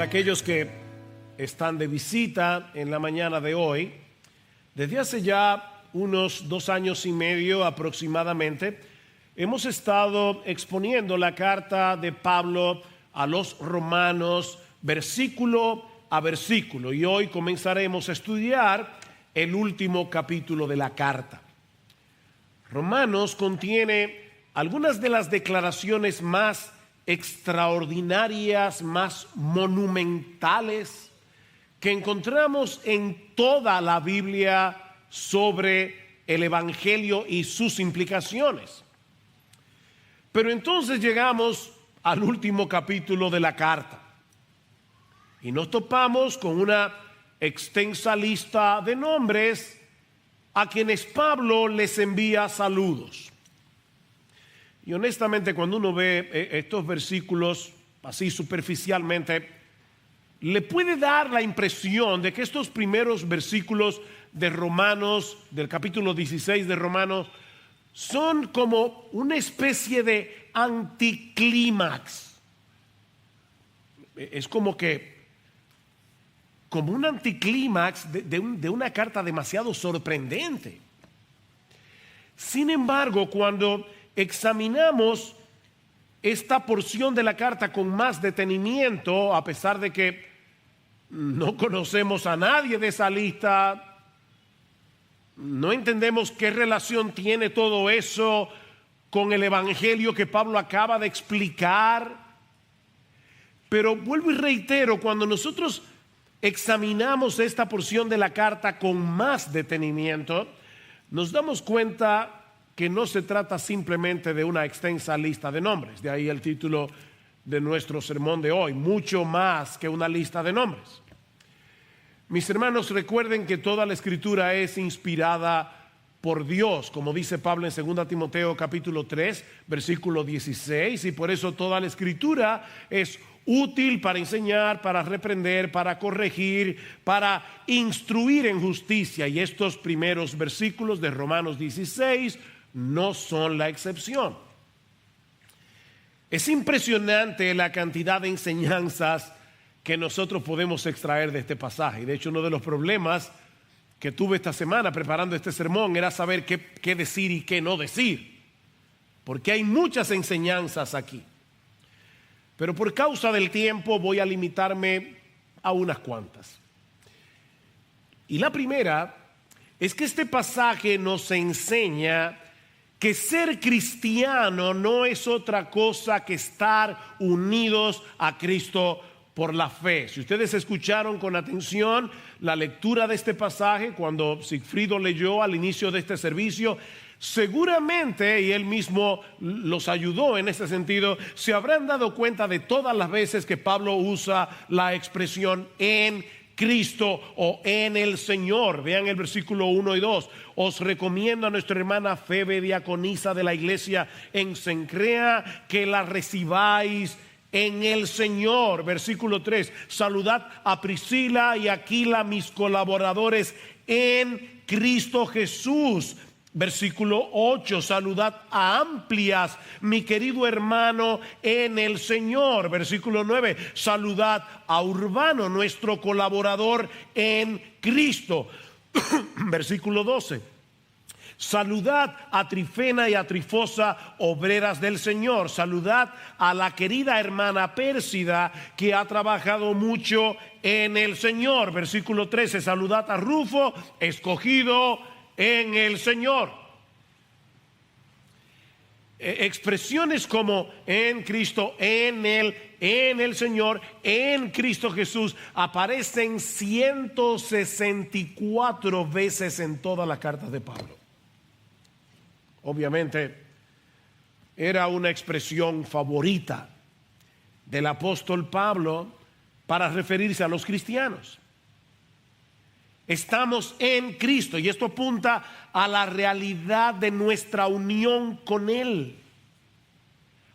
Para aquellos que están de visita en la mañana de hoy, desde hace ya unos 2 años y medio aproximadamente, hemos estado exponiendo la carta de Pablo a los romanos versículo a versículo, y hoy comenzaremos a estudiar el último capítulo de la carta. Romanos contiene algunas de las declaraciones más extraordinarias, más monumentales que encontramos en toda la Biblia sobre el Evangelio y sus implicaciones. Pero entonces llegamos al último capítulo de la carta y nos topamos con una extensa lista de nombres a quienes Pablo les envía saludos. Y honestamente, cuando uno ve estos versículos así superficialmente, le puede dar la impresión de que estos primeros versículos de Romanos, del capítulo 16 de Romanos, son como una especie de anticlímax. Es como un anticlímax de una carta demasiado sorprendente. Sin embargo, cuando examinamos esta porción de la carta con más detenimiento, a pesar de que no conocemos a nadie de esa lista, no entendemos qué relación tiene todo eso con el evangelio que Pablo acaba de explicar. Pero vuelvo y reitero, cuando nosotros examinamos esta porción de la carta con más detenimiento, nos damos cuenta que no se trata simplemente de una extensa lista de nombres. De ahí el título de nuestro sermón de hoy, mucho más que una lista de nombres. Mis hermanos, recuerden que toda la escritura es inspirada por Dios, como dice Pablo en 2 Timoteo capítulo 3, versículo 16, y por eso toda la escritura es útil para enseñar, para reprender, para corregir, para instruir en justicia. Y estos primeros versículos de Romanos 16 no son la excepción. Es impresionante la cantidad de enseñanzas que nosotros podemos extraer de este pasaje. De hecho, uno de los problemas que tuve esta semana preparando este sermón era saber qué decir y qué no decir, porque hay muchas enseñanzas aquí. Pero por causa del tiempo voy a limitarme a unas cuantas. Y la primera es que este pasaje nos enseña que ser cristiano no es otra cosa que estar unidos a Cristo por la fe. Si ustedes escucharon con atención la lectura de este pasaje cuando Sigfrido leyó al inicio de este servicio, seguramente, y él mismo los ayudó en ese sentido, se habrán dado cuenta de todas las veces que Pablo usa la expresión en Cristo o en el Señor. Vean el versículo 1 y 2. Os recomiendo a nuestra hermana Febe, diaconisa de la iglesia en Cencrea, que la recibáis en el Señor. Versículo 3. Saludad a Priscila y Aquila, mis colaboradores en Cristo Jesús. Versículo 8, saludad a Amplias, mi querido hermano en el Señor. Versículo 9, saludad a Urbano, nuestro colaborador en Cristo. Versículo 12, saludad a Trifena y a Trifosa, obreras del Señor. Saludad a la querida hermana Pérsida, que ha trabajado mucho en el Señor. Versículo 13, saludad a Rufo, escogido en el Señor. Expresiones como en Cristo, en el Señor, en Cristo Jesús aparecen 164 veces en todas las cartas de Pablo. Obviamente era una expresión favorita del apóstol Pablo para referirse a los cristianos. Estamos en Cristo y esto apunta a la realidad de nuestra unión con Él.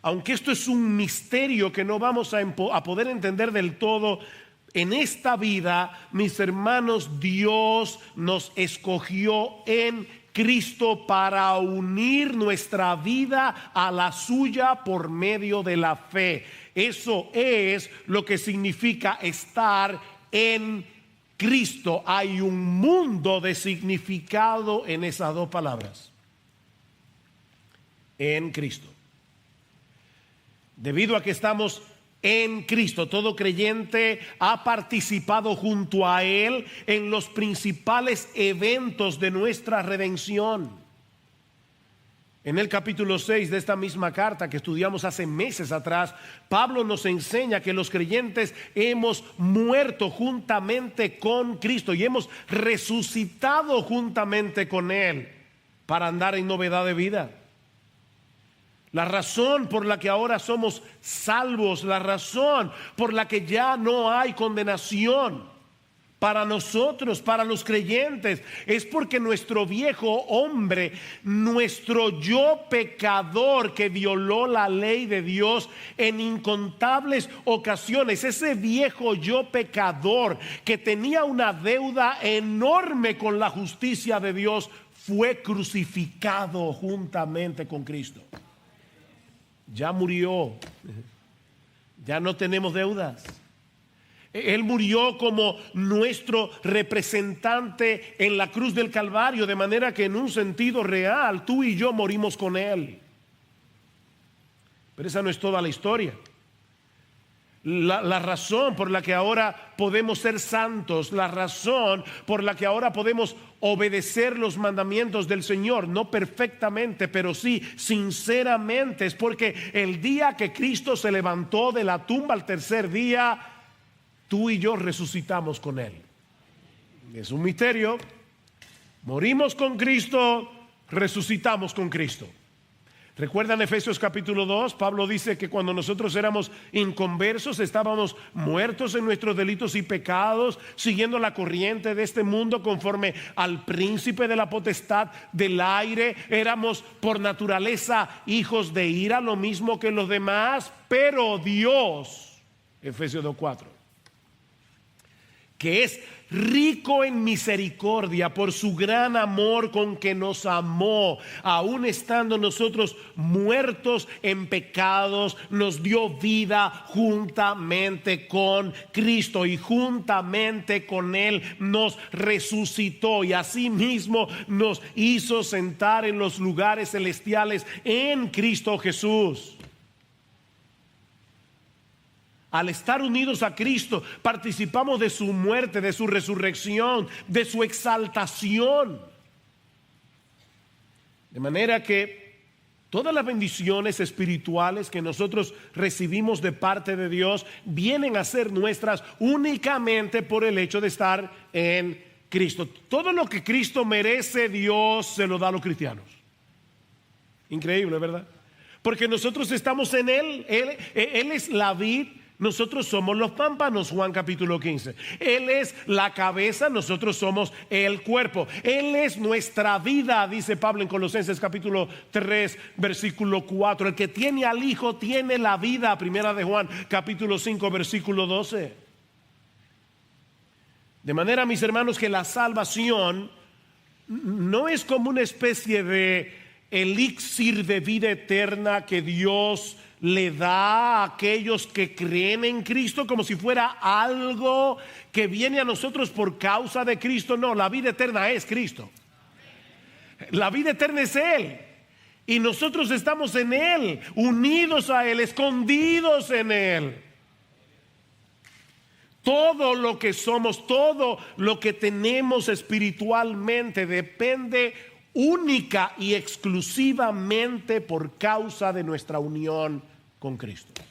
Aunque esto es un misterio que no vamos a poder entender del todo en esta vida, mis hermanos, Dios nos escogió en Cristo para unir nuestra vida a la suya por medio de la fe. Eso es lo que significa estar en Cristo. Hay un mundo de significado en esas dos palabras. En Cristo. Debido a que estamos en Cristo, todo creyente ha participado junto a Él en los principales eventos de nuestra redención. En el capítulo 6 de esta misma carta que estudiamos hace meses atrás, Pablo nos enseña que los creyentes hemos muerto juntamente con Cristo y hemos resucitado juntamente con Él para andar en novedad de vida. La razón por la que ahora somos salvos, la razón por la que ya no hay condenación para nosotros, para los creyentes, es porque nuestro viejo hombre, nuestro yo pecador que violó la ley de Dios en incontables ocasiones, ese viejo yo pecador que tenía una deuda enorme con la justicia de Dios, fue crucificado juntamente con Cristo. Ya murió, ya no tenemos deudas. Él murió como nuestro representante en la cruz del Calvario, de manera que en un sentido real tú y yo morimos con Él. Pero esa no es toda la historia. La razón por la que ahora podemos ser santos, la razón por la que ahora podemos obedecer los mandamientos del Señor, no perfectamente, pero sí sinceramente, es porque el día que Cristo se levantó de la tumba al tercer día, tú y yo resucitamos con Él. Es un misterio. Morimos con Cristo, resucitamos con Cristo. ¿Recuerdan Efesios capítulo 2? Pablo dice que cuando nosotros éramos inconversos, estábamos muertos en nuestros delitos y pecados, siguiendo la corriente de este mundo conforme al príncipe de la potestad del aire. Éramos por naturaleza hijos de ira, lo mismo que los demás, pero Dios, Efesios 2:4, que es rico en misericordia por su gran amor con que nos amó, aun estando nosotros muertos en pecados, nos dio vida juntamente con Cristo y juntamente con Él nos resucitó y asimismo nos hizo sentar en los lugares celestiales en Cristo Jesús. Al estar unidos a Cristo, participamos de su muerte, de su resurrección, de su exaltación. De manera que todas las bendiciones espirituales que nosotros recibimos de parte de Dios vienen a ser nuestras únicamente por el hecho de estar en Cristo. Todo lo que Cristo merece, Dios se lo da a los cristianos. Increíble, ¿verdad? Porque nosotros estamos en Él. Él es la vid. Nosotros somos los pámpanos, Juan capítulo 15. Él es la cabeza, nosotros somos el cuerpo. Él es nuestra vida, dice Pablo en Colosenses capítulo 3, versículo 4. El que tiene al Hijo tiene la vida, primera de Juan capítulo 5, versículo 12. De manera, mis hermanos, que la salvación no es como una especie de elixir de vida eterna que Dios le da a aquellos que creen en Cristo, como si fuera algo que viene a nosotros por causa de Cristo. No, la vida eterna es Cristo. La vida eterna es Él. Y nosotros estamos en Él, unidos a Él, escondidos en Él. Todo lo que somos, todo lo que tenemos espiritualmente depende única y exclusivamente por causa de nuestra unión con Cristo.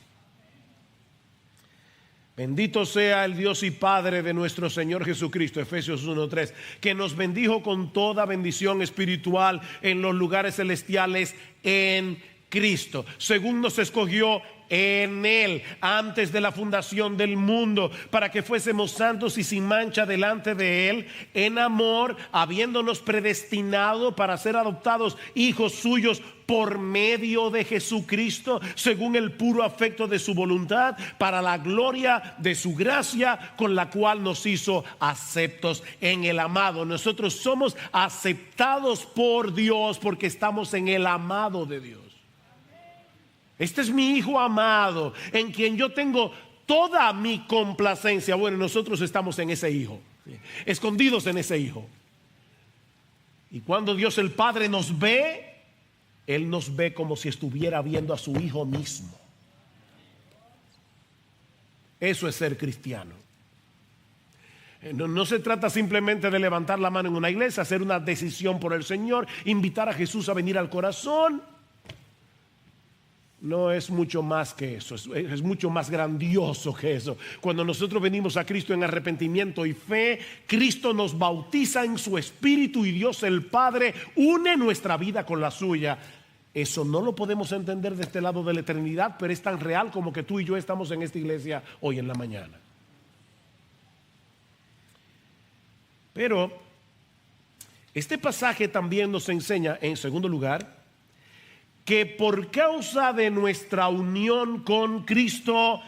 Bendito sea el Dios y Padre de nuestro Señor Jesucristo, Efesios 1:3, que nos bendijo con toda bendición espiritual en los lugares celestiales en Cristo, según nos escogió en Él antes de la fundación del mundo, para que fuésemos santos y sin mancha delante de Él, en amor, habiéndonos predestinado para ser adoptados hijos suyos por medio de Jesucristo, según el puro afecto de su voluntad, para la gloria de su gracia, con la cual nos hizo aceptos en el amado. Nosotros somos aceptados por Dios porque estamos en el amado de Dios. Este es mi hijo amado, en quien yo tengo toda mi complacencia. Bueno, nosotros estamos en ese hijo, escondidos en ese hijo. Y cuando Dios el Padre nos ve, Él nos ve como si estuviera viendo a su hijo mismo. Eso es ser cristiano. No se trata simplemente de levantar la mano en una iglesia, hacer una decisión por el Señor, invitar a Jesús a venir al corazón. No, es mucho más que eso, es mucho más grandioso que eso. Cuando nosotros venimos a Cristo en arrepentimiento y fe, Cristo nos bautiza en su Espíritu y Dios el Padre une nuestra vida con la suya. Eso no lo podemos entender de este lado de la eternidad, pero es tan real como que tú y yo estamos en esta iglesia hoy en la mañana. Pero este pasaje también nos enseña, en segundo lugar, que por causa de nuestra unión con Cristo,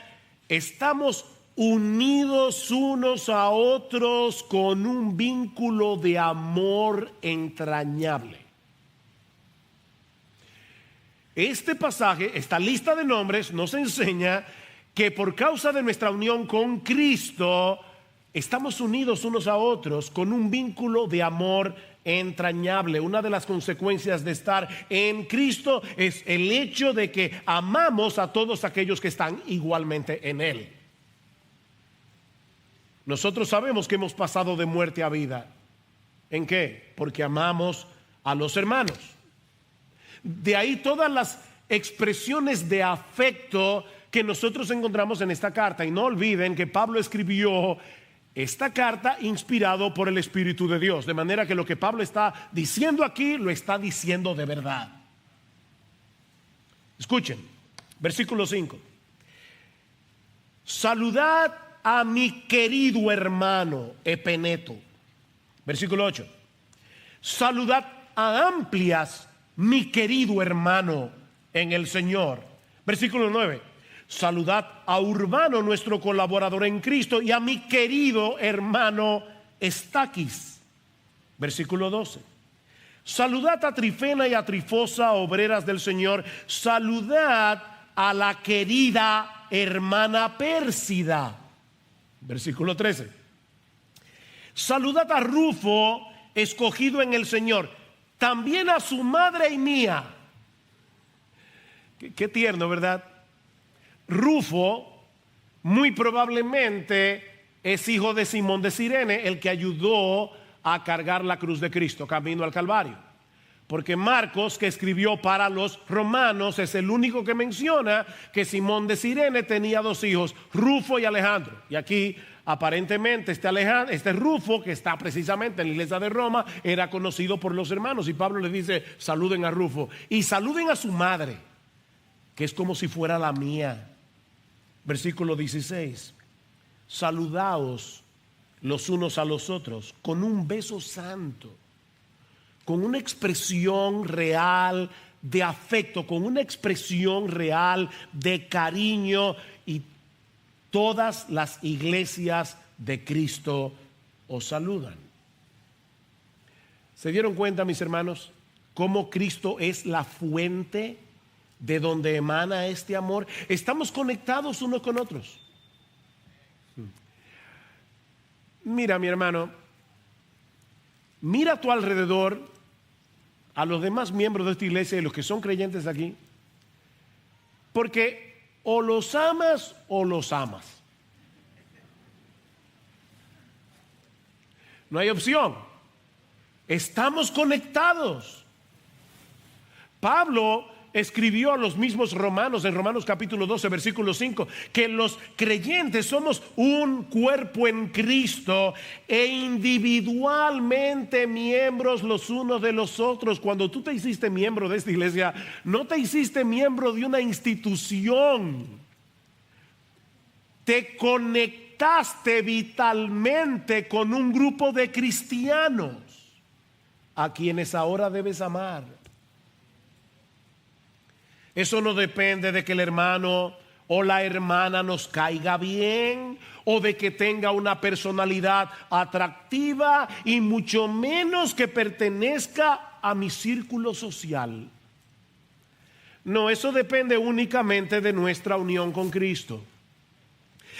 estamos unidos unos a otros con un vínculo de amor entrañable. Este pasaje, esta lista de nombres, nos enseña que por causa de nuestra unión con Cristo, estamos unidos unos a otros con un vínculo de amor entrañable. Una de las consecuencias de estar en Cristo es el hecho de que amamos a todos aquellos que están igualmente en Él. Nosotros sabemos que hemos pasado de muerte a vida. ¿En qué? Porque amamos a los hermanos. De ahí todas las expresiones de afecto que nosotros encontramos en esta carta. Y no olviden que Pablo escribió esta carta inspirado por el Espíritu de Dios, de manera que lo que Pablo está diciendo aquí lo está diciendo de verdad. Escuchen, versículo 5. Saludad a mi querido hermano Epeneto. Versículo 8. Saludad a Amplias, mi querido hermano en el Señor. Versículo 9. Saludad a Urbano, nuestro colaborador en Cristo, y a mi querido hermano Estaquis. Versículo 12. Saludad a Trifena y a Trifosa, obreras del Señor. Saludad a la querida hermana Pérsida. Versículo 13. Saludad a Rufo, escogido en el Señor, también a su madre y mía. Qué tierno, ¿verdad? Rufo muy probablemente es hijo de Simón de Cirene, el que ayudó a cargar la cruz de Cristo camino al Calvario. Porque Marcos, que escribió para los romanos, es el único que menciona que Simón de Cirene tenía dos hijos, Rufo y Alejandro. Y aquí aparentemente este Rufo, que está precisamente en la iglesia de Roma, era conocido por los hermanos. Y Pablo les dice, saluden a Rufo y saluden a su madre, que es como si fuera la mía. Versículo 16. Saludaos los unos a los otros con un beso santo, con una expresión real de afecto, con una expresión real de cariño. Y todas las iglesias de Cristo os saludan. ¿Se dieron cuenta, mis hermanos, cómo Cristo es la fuente de donde emana este amor? Estamos conectados unos con otros. Mira, mi hermano, mira a tu alrededor, a los demás miembros de esta iglesia y los que son creyentes aquí, porque o los amas o los amas. No hay opción. Estamos conectados. Pablo escribió a los mismos romanos en Romanos capítulo 12 versículo 5 que los creyentes somos un cuerpo en Cristo e individualmente miembros los unos de los otros. Cuando tú te hiciste miembro de esta iglesia, no te hiciste miembro de una institución, te conectaste vitalmente con un grupo de cristianos a quienes ahora debes amar. Eso no depende de que el hermano o la hermana nos caiga bien o de que tenga una personalidad atractiva, y mucho menos que pertenezca a mi círculo social. No, eso depende únicamente de nuestra unión con Cristo.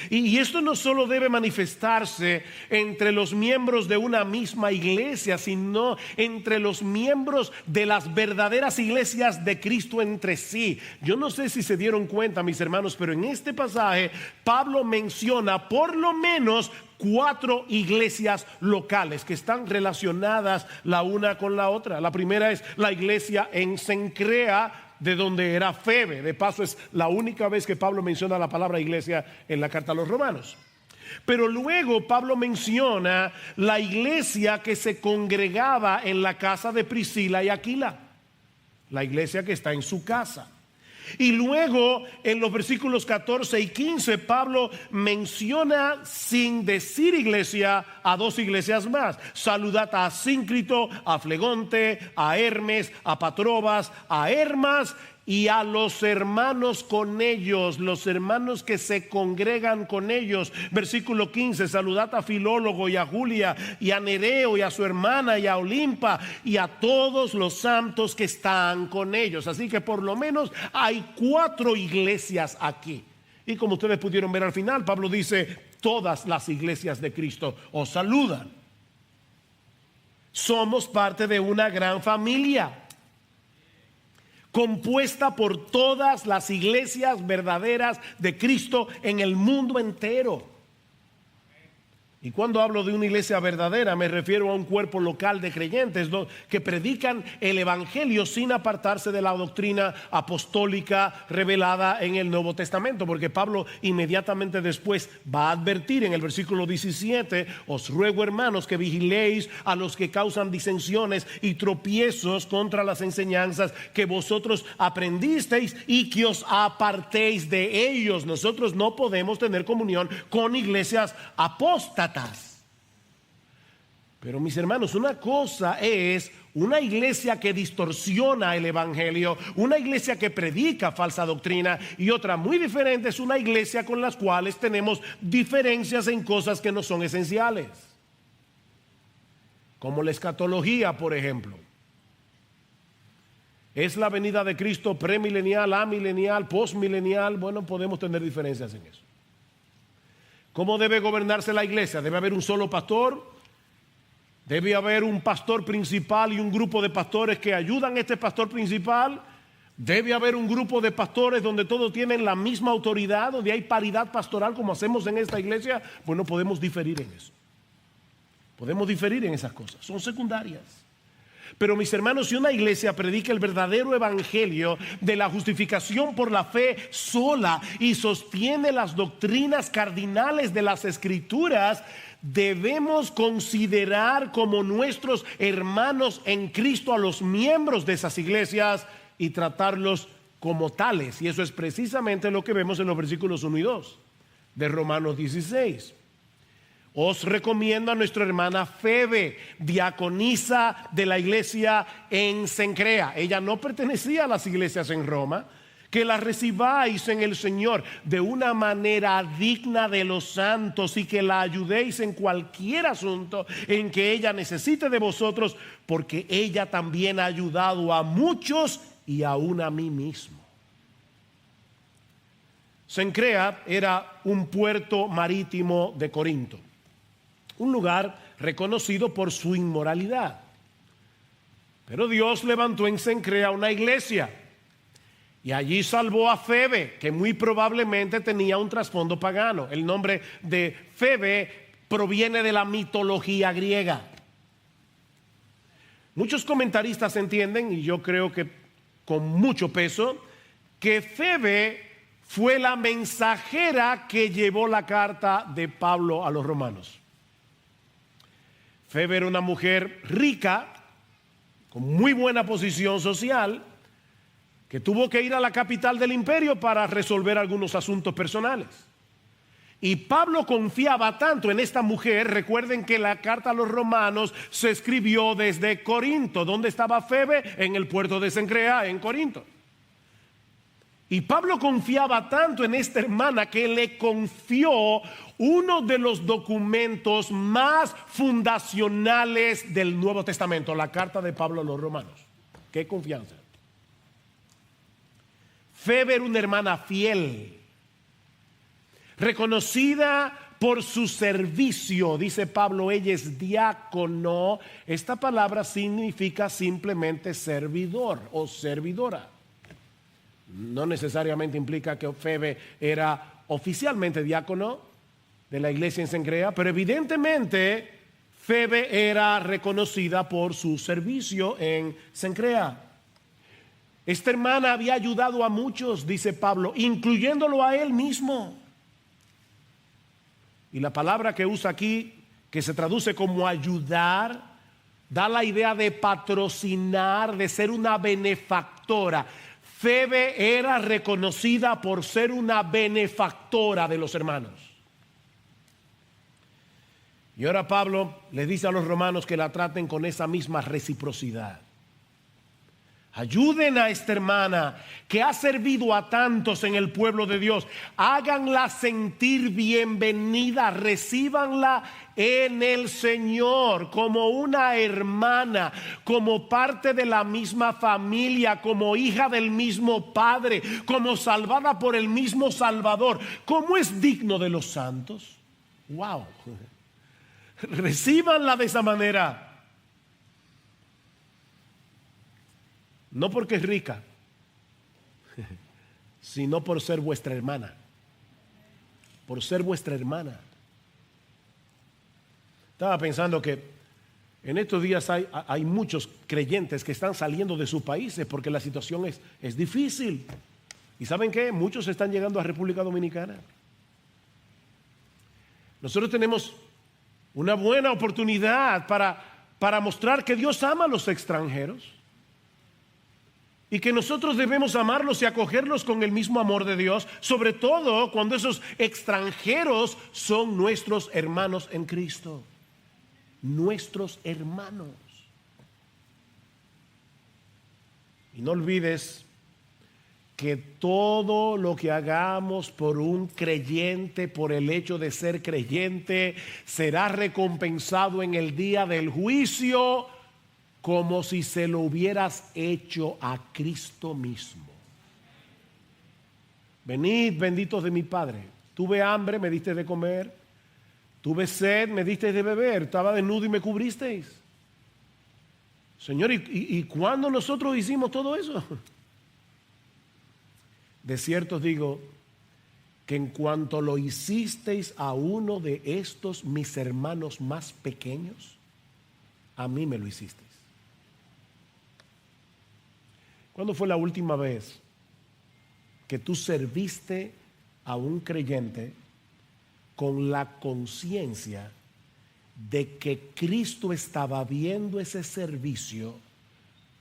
Y esto no solo debe manifestarse entre los miembros de una misma iglesia, sino entre los miembros de las verdaderas iglesias de Cristo entre sí. Yo no sé si se dieron cuenta, mis hermanos, pero en este pasaje Pablo menciona por lo menos 4 iglesias locales que están relacionadas la una con la otra. La primera es la iglesia en Cencrea, de donde era Febe. De paso, es la única vez que Pablo menciona la palabra iglesia en la carta a los Romanos. Pero luego Pablo menciona la iglesia que se congregaba en la casa de Priscila y Aquila, la iglesia que está en su casa. Y luego en los versículos 14 y 15 Pablo menciona, sin decir iglesia, a 2 iglesias más. Saludad a Asíncrito, a Flegonte, a Hermes, a Patrobas, a Hermas y a los hermanos con ellos, los hermanos que se congregan con ellos. Versículo 15, saludad a Filólogo y a Julia y a Nereo y a su hermana y a Olimpa y a todos los santos que están con ellos. Así que por lo menos hay 4 iglesias aquí. Y como ustedes pudieron ver al final, Pablo dice, todas las iglesias de Cristo os saludan. Somos parte de una gran familia, compuesta por todas las iglesias verdaderas de Cristo en el mundo entero. Y cuando hablo de una iglesia verdadera, me refiero a un cuerpo local de creyentes que predican el evangelio sin apartarse de la doctrina apostólica revelada en el Nuevo Testamento, porque Pablo inmediatamente después va a advertir en el versículo 17: os ruego, hermanos, que vigiléis a los que causan disensiones y tropiezos contra las enseñanzas que vosotros aprendisteis y que os apartéis de ellos. Nosotros no podemos tener comunión con iglesias apóstatas. Pero mis hermanos, una cosa es una iglesia que distorsiona el evangelio, una iglesia que predica falsa doctrina, y otra muy diferente es una iglesia con las cuales tenemos diferencias en cosas que no son esenciales, como la escatología, por ejemplo. ¿Es la venida de Cristo premilenial, amilenial, postmilenial? Bueno, podemos tener diferencias en eso. ¿Cómo debe gobernarse la iglesia? ¿Debe haber un solo pastor? ¿Debe haber un pastor principal y un grupo de pastores que ayudan a este pastor principal? ¿Debe haber un grupo de pastores donde todos tienen la misma autoridad, donde hay paridad pastoral como hacemos en esta iglesia? Bueno, podemos diferir en eso. Podemos diferir en esas cosas. Son secundarias. Pero mis hermanos, si una iglesia predica el verdadero evangelio de la justificación por la fe sola y sostiene las doctrinas cardinales de las escrituras, debemos considerar como nuestros hermanos en Cristo a los miembros de esas iglesias y tratarlos como tales. Y eso es precisamente lo que vemos en los versículos 1 y 2 de Romanos 16. Os recomiendo a nuestra hermana Febe, diaconisa de la iglesia en Cencrea. Ella no pertenecía a las iglesias en Roma. Que la recibáis en el Señor de una manera digna de los santos y que la ayudéis en cualquier asunto en que ella necesite de vosotros, porque ella también ha ayudado a muchos y aún a mí mismo. Cencrea era un puerto marítimo de Corinto, un lugar reconocido por su inmoralidad. Pero Dios levantó en Cencrea una iglesia y allí salvó a Febe, que muy probablemente tenía un trasfondo pagano. El nombre de Febe proviene de la mitología griega. Muchos comentaristas entienden, y yo creo que con mucho peso, que Febe fue la mensajera que llevó la carta de Pablo a los romanos. Febe era una mujer rica, con muy buena posición social, que tuvo que ir a la capital del imperio para resolver algunos asuntos personales. Y Pablo confiaba tanto en esta mujer. Recuerden que la carta a los romanos se escribió desde Corinto. ¿Dónde estaba Febe? En el puerto de Cencrea, en Corinto. Y Pablo confiaba tanto en esta hermana que le confió uno de los documentos más fundacionales del Nuevo Testamento, la carta de Pablo a los romanos. ¡Qué confianza! Febe era una hermana fiel, reconocida por su servicio. Dice Pablo, ella es diácono. Esta palabra significa simplemente servidor o servidora. No necesariamente implica que Febe era oficialmente diácono de la iglesia en Cencrea, pero evidentemente Febe era reconocida por su servicio en Cencrea. Esta hermana había ayudado a muchos, dice Pablo, incluyéndolo a él mismo. Y la palabra que usa aquí, que se traduce como ayudar, da la idea de patrocinar, de ser una benefactora. Febe era reconocida por ser una benefactora de los hermanos. Y ahora Pablo les dice a los romanos que la traten con esa misma reciprocidad. Ayuden a esta hermana que ha servido a tantos en el pueblo de Dios. Háganla sentir bienvenida, recíbanla en el Señor como una hermana, como parte de la misma familia, como hija del mismo Padre, como salvada por el mismo Salvador. ¿Cómo es digno de los santos? ¡Wow! Recíbanla de esa manera. No porque es rica, sino por ser vuestra hermana. Por ser vuestra hermana. Estaba pensando que en estos días hay muchos creyentes que están saliendo de sus países porque la situación es difícil. ¿Y saben qué? Muchos están llegando a República Dominicana. Nosotros tenemos una buena oportunidad para mostrar que Dios ama a los extranjeros. Y que nosotros debemos amarlos y acogerlos con el mismo amor de Dios, sobre todo cuando esos extranjeros son nuestros hermanos en Cristo. Nuestros hermanos. Y no olvides que todo lo que hagamos por un creyente, por el hecho de ser creyente, será recompensado en el día del juicio, como si se lo hubieras hecho a Cristo mismo. Venid, benditos de mi Padre. Tuve hambre, me diste de comer. Tuve sed, me diste de beber. Estaba desnudo y me cubristeis. Señor, ¿y cuándo nosotros hicimos todo eso? De cierto os digo que en cuanto lo hicisteis a uno de estos mis hermanos más pequeños, a mí me lo hicisteis. ¿Cuándo fue la última vez que tú serviste a un creyente con la conciencia de que Cristo estaba viendo ese servicio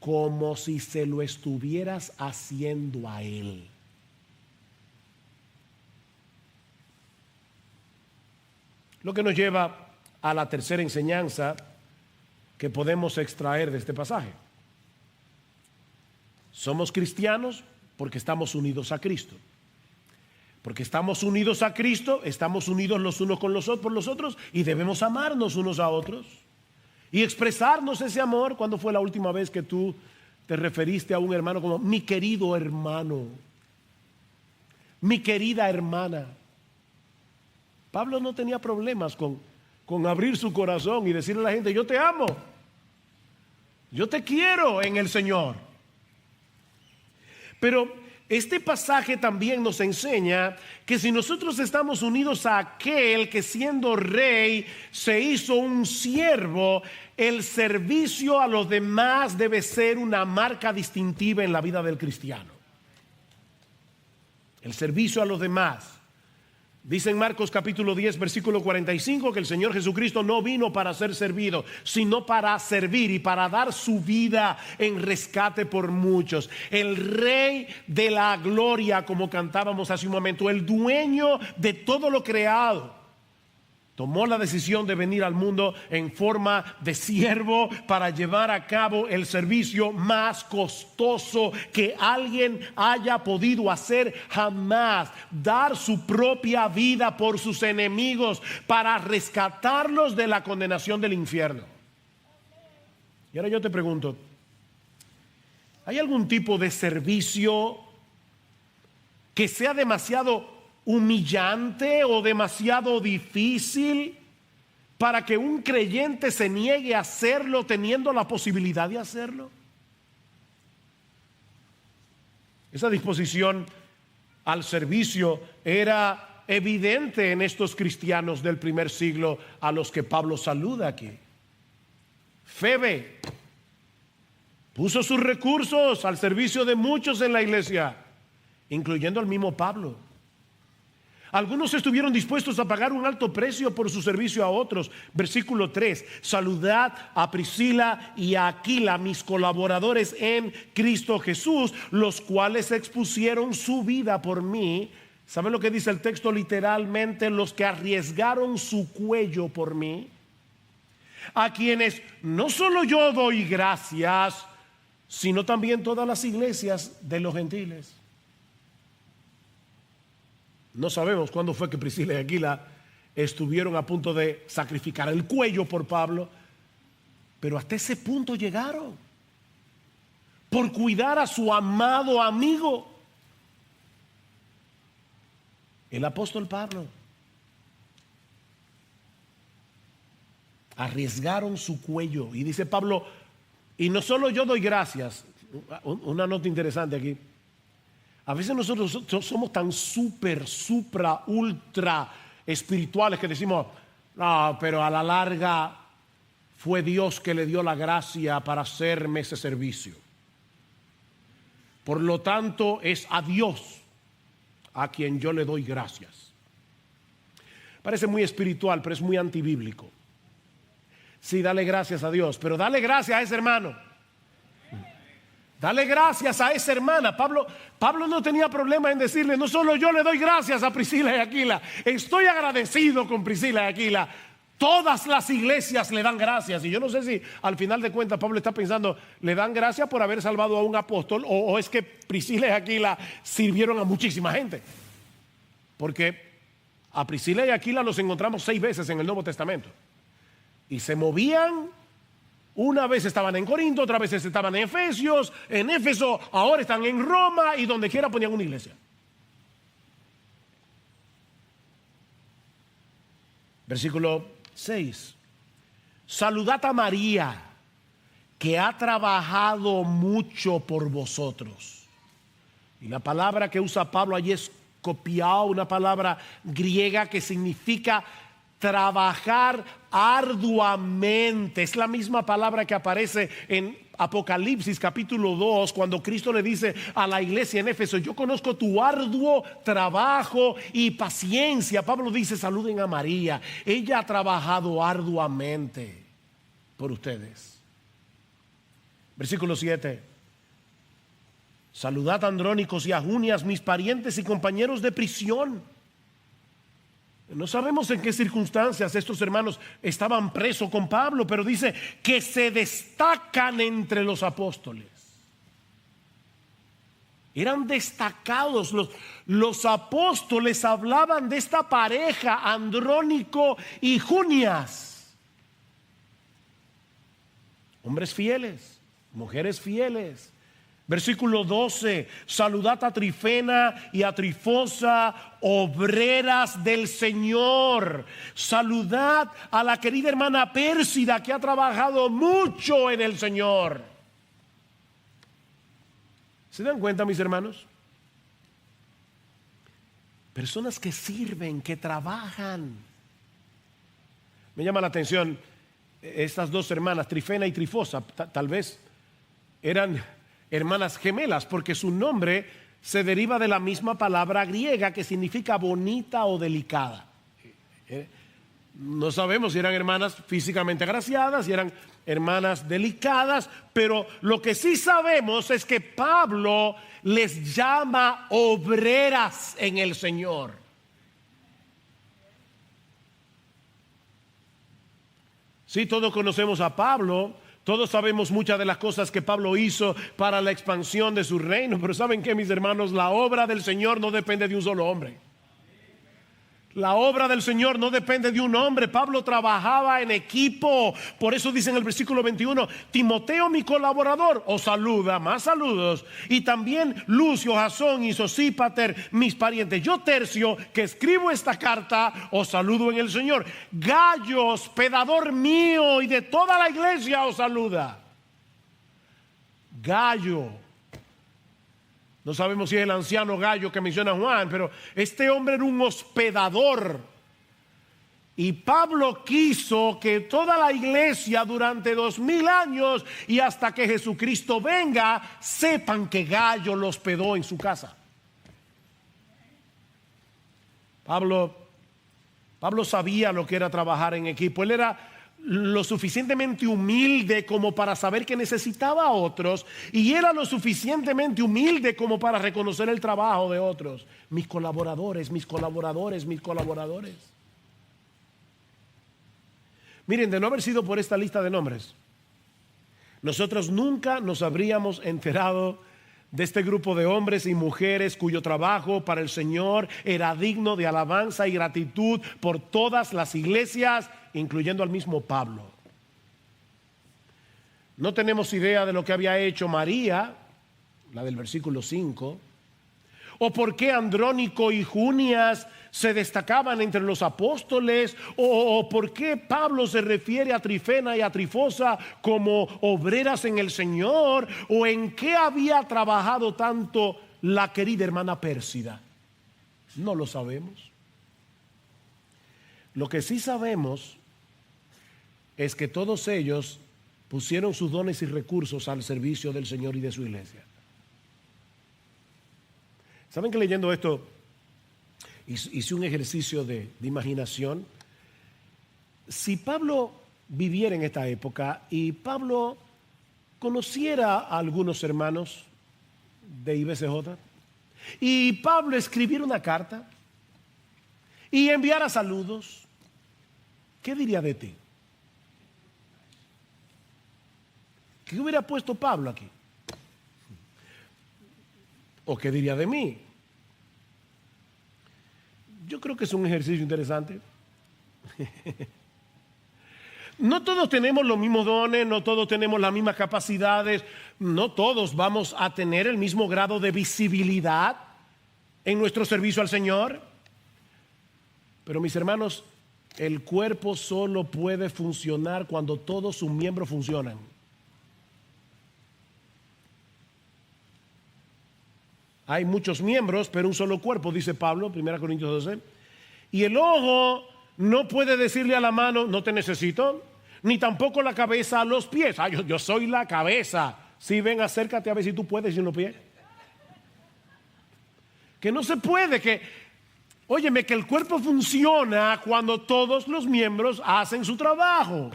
como si se lo estuvieras haciendo a Él? Lo que nos lleva a la tercera enseñanza que podemos extraer de este pasaje. Somos cristianos porque estamos unidos a Cristo. Porque estamos unidos a Cristo, estamos unidos los unos con los otros, por los otros, y debemos amarnos unos a otros y expresarnos ese amor. ¿Cuándo fue la última vez que tú te referiste a un hermano como mi querido hermano, mi querida hermana? Pablo no tenía problemas con abrir su corazón y decirle a la gente: yo te amo, yo te quiero en el Señor. Pero este pasaje también nos enseña que si nosotros estamos unidos a aquel que siendo rey se hizo un siervo, el servicio a los demás debe ser una marca distintiva en la vida del cristiano. El servicio a los demás. Dice en Marcos capítulo 10 versículo 45 que el Señor Jesucristo no vino para ser servido, sino para servir y para dar su vida en rescate por muchos. El Rey de la gloria, como cantábamos hace un momento, el dueño de todo lo creado, tomó la decisión de venir al mundo en forma de siervo para llevar a cabo el servicio más costoso que alguien haya podido hacer jamás: dar su propia vida por sus enemigos para rescatarlos de la condenación del infierno. Y ahora yo te pregunto, ¿hay algún tipo de servicio que sea demasiado humillante o demasiado difícil para que un creyente se niegue a hacerlo teniendo la posibilidad de hacerlo? Esa disposición al servicio era evidente en estos cristianos del primer siglo a los que Pablo saluda aquí. Febe puso sus recursos al servicio de muchos en la iglesia, incluyendo al mismo Pablo. Algunos estuvieron dispuestos a pagar un alto precio por su servicio a otros. Versículo 3: saludad a Priscila y a Aquila, mis colaboradores en Cristo Jesús, los cuales expusieron su vida por mí. ¿Saben lo que dice el texto literalmente? Los que arriesgaron su cuello por mí. A quienes no solo yo doy gracias, sino también todas las iglesias de los gentiles. No sabemos cuándo fue que Priscila y Aquila estuvieron a punto de sacrificar el cuello por Pablo, pero hasta ese punto llegaron por cuidar a su amado amigo, el apóstol Pablo. Arriesgaron su cuello. Y dice Pablo, y no solo yo doy gracias. Una nota interesante aquí. A veces nosotros somos tan ultra espirituales que decimos, no, pero a la larga fue Dios que le dio la gracia para hacerme ese servicio. Por lo tanto, es a Dios a quien yo le doy gracias. Parece muy espiritual, pero es muy antibíblico. Sí, dale gracias a Dios, pero dale gracias a ese hermano. Dale gracias a esa hermana. Pablo no tenía problema en decirle, no solo yo le doy gracias a Priscila y Aquila, estoy agradecido con Priscila y Aquila. Todas las iglesias le dan gracias. Y yo no sé si al final de cuentas Pablo está pensando, le dan gracias por haber salvado a un apóstol, o es que Priscila y Aquila sirvieron a muchísima gente. Porque a Priscila y Aquila los encontramos 6 veces en el Nuevo Testamento. Y se movían. Una vez estaban en Corinto, otra vez estaban en Efesios, en Éfeso, ahora están en Roma, y donde quiera ponían una iglesia. Versículo 6. Saludad a María, que ha trabajado mucho por vosotros. Y la palabra que usa Pablo allí es kopiao, una palabra griega que significa trabajar arduamente. Es la misma palabra que aparece en Apocalipsis capítulo 2, cuando Cristo le dice a la iglesia en Éfeso, yo conozco tu arduo trabajo y paciencia. Pablo dice, saluden a María, ella ha trabajado arduamente por ustedes. Versículo 7. Saludad a Andrónicos y a Junias, mis parientes y compañeros de prisión. No sabemos en qué circunstancias estos hermanos estaban presos con Pablo, pero dice que se destacan entre los apóstoles. Eran destacados. Los apóstoles hablaban de esta pareja, Andrónico y Junias. Hombres fieles, mujeres fieles. Versículo 12, saludad a Trifena y a Trifosa, obreras del Señor. Saludad a la querida hermana Pérsida, que ha trabajado mucho en el Señor. ¿Se dan cuenta, mis hermanos? Personas que sirven, que trabajan. Me llama la atención estas dos hermanas, Trifena y Trifosa. Tal vez eran hermanas gemelas, porque su nombre se deriva de la misma palabra griega que significa bonita o delicada. No sabemos si eran hermanas físicamente agraciadas, si eran hermanas delicadas, pero lo que sí sabemos es que Pablo les llama obreras en el Señor. Sí, todos conocemos a Pablo. Todos sabemos muchas de las cosas que Pablo hizo para la expansión de su reino, pero ¿saben qué, mis hermanos? La obra del Señor no depende de un solo hombre. La obra del Señor no depende de un hombre. Pablo trabajaba en equipo. Por eso dice en el versículo 21, Timoteo, mi colaborador, os saluda, más saludos. Y también Lucio, Jasón y Sosípater, mis parientes. Yo, Tercio, que escribo esta carta, os saludo en el Señor. Gayo, hospedador mío y de toda la iglesia, os saluda. Gayo. No sabemos si es el anciano Gayo que menciona Juan, pero este hombre era un hospedador. Y Pablo quiso que toda la iglesia durante 2000 años y hasta que Jesucristo venga, sepan que Gayo lo hospedó en su casa. Pablo sabía lo que era trabajar en equipo. Él era lo suficientemente humilde como para saber que necesitaba a otros, y era lo suficientemente humilde como para reconocer el trabajo de otros. Mis colaboradores, mis colaboradores, mis colaboradores. Miren, de no haber sido por esta lista de nombres, nosotros nunca nos habríamos enterado de este grupo de hombres y mujeres cuyo trabajo para el Señor era digno de alabanza y gratitud por todas las iglesias, incluyendo al mismo Pablo. No tenemos idea de lo que había hecho María, la del versículo 5, o por qué Andrónico y Junias se destacaban entre los apóstoles, o por qué Pablo se refiere a Trifena y a Trifosa como obreras en el Señor, o en qué había trabajado tanto la querida hermana Pérsida. No lo sabemos. Lo que sí sabemos es que todos ellos pusieron sus dones y recursos al servicio del Señor y de su iglesia. ¿Saben que leyendo esto hice un ejercicio de imaginación? Si Pablo viviera en esta época y Pablo conociera a algunos hermanos de IBCJ y Pablo escribiera una carta y enviara saludos, ¿qué diría de ti? ¿Qué hubiera puesto Pablo aquí? ¿O qué diría de mí? Yo creo que es un ejercicio interesante. No todos tenemos los mismos dones, no todos tenemos las mismas capacidades, no todos vamos a tener el mismo grado de visibilidad en nuestro servicio al Señor. Pero mis hermanos, el cuerpo solo puede funcionar cuando todos sus miembros funcionan. Hay muchos miembros, pero un solo cuerpo, dice Pablo, 1 Corintios 12. Y el ojo no puede decirle a la mano, no te necesito, ni tampoco la cabeza a los pies. Yo soy la cabeza. Sí, ven, acércate a ver si tú puedes sin los pies. Que no se puede, óyeme, que el cuerpo funciona cuando todos los miembros hacen su trabajo.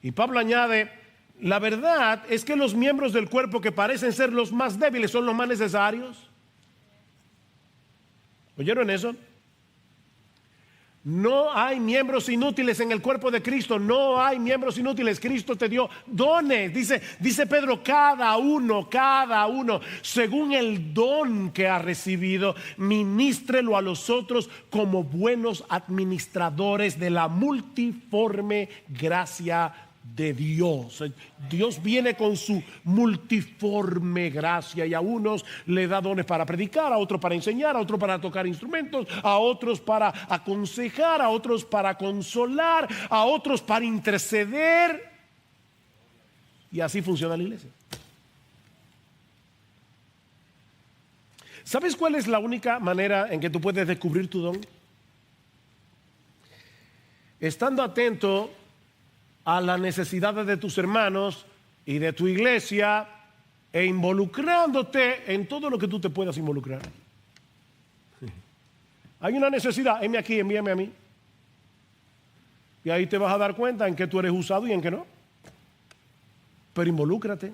Y Pablo añade, la verdad es que los miembros del cuerpo que parecen ser los más débiles son los más necesarios. ¿Oyeron eso? No hay miembros inútiles en el cuerpo de Cristo. No hay miembros inútiles. Cristo te dio dones. Dice Pedro, cada uno, según el don que ha recibido, ministrelo a los otros como buenos administradores de la multiforme gracia de Dios. Dios viene con su multiforme gracia y a unos le da dones para predicar, a otros para enseñar, a otros para tocar instrumentos, a otros para aconsejar, a otros para consolar, a otros para interceder, y así funciona la iglesia. ¿Sabes cuál es la única manera en que tú puedes descubrir tu don? Estando atento a las necesidades de tus hermanos y de tu iglesia e involucrándote en todo lo que tú te puedas involucrar. Hay una necesidad, heme aquí, envíame a mí. Y ahí te vas a dar cuenta en que tú eres usado y en que no. Pero involúcrate.